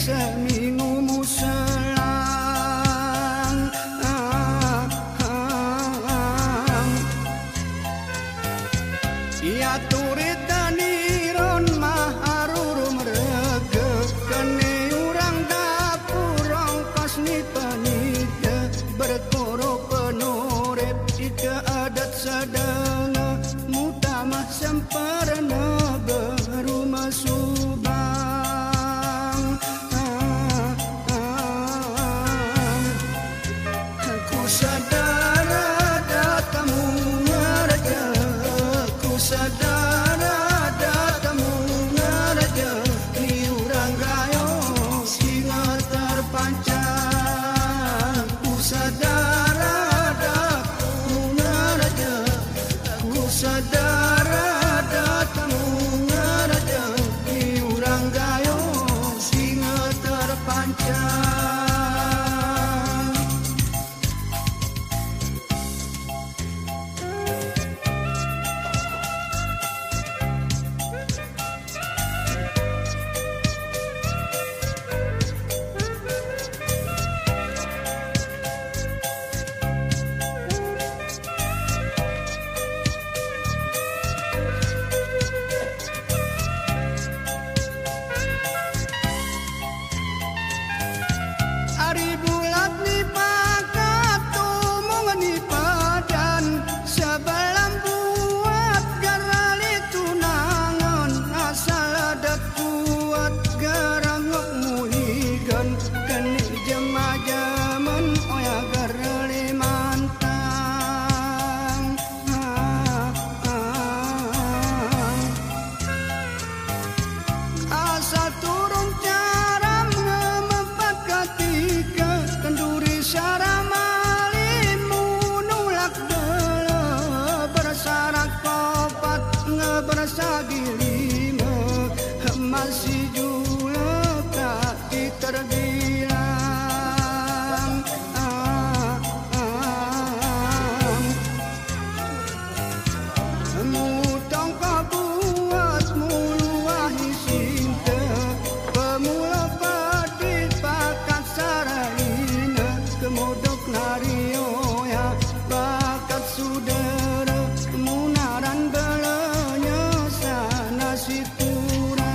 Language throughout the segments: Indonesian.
seminggu muselang ia turit daniron maharurum rege kene urang dapur ongkos ni panida berkoro penorep ika adat sadana mutamah semparna berumah subang ku sadar datamu ngaraja ku sadar datamu ngaraja ni urang gayo singa terpanjang ku sadar datamu ngaraja ku sadar datamu ngaraja ni urang gayo singa terpanjang. Ari bulat ni pakatu mengeni padan sebelam buat garali tunangan asal ada kuat garang muhigan keni jema-jemen oya garali mantang asal turun caram ngemempat ketika kenduri saramalimu nulak dela bersarak kopat ngebersagi lima masih jula kaki terbilang mutong kabuat muluahi cinta pemula pedih bakat sarayina kemodok narioya bakat sudara kemunaran belanya sana siturang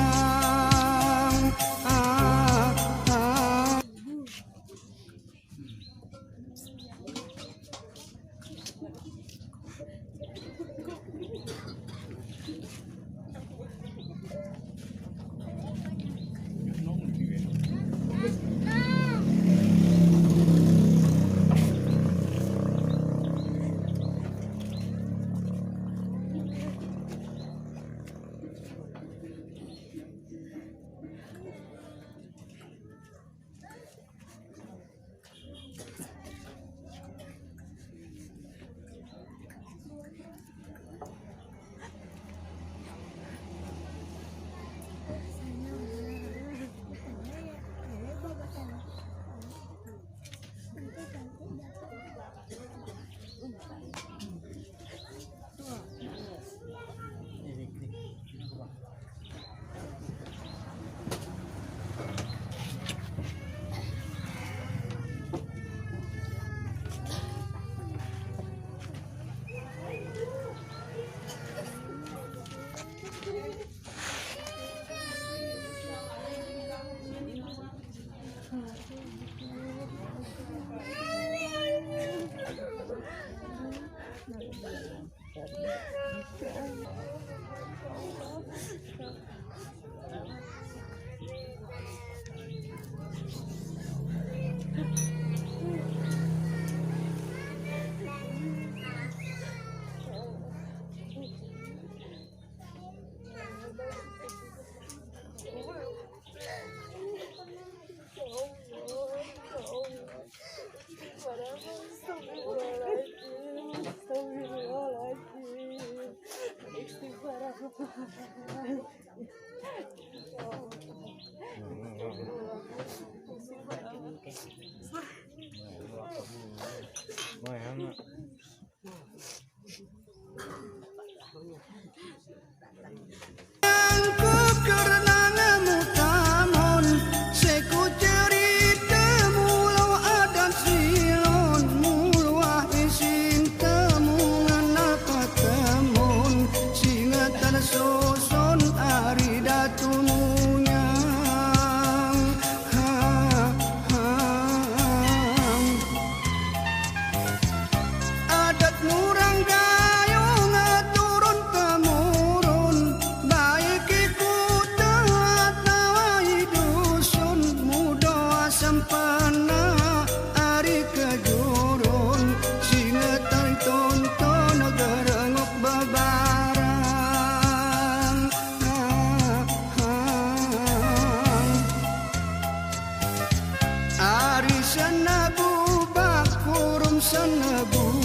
Ku karena nemu tamun seku senebu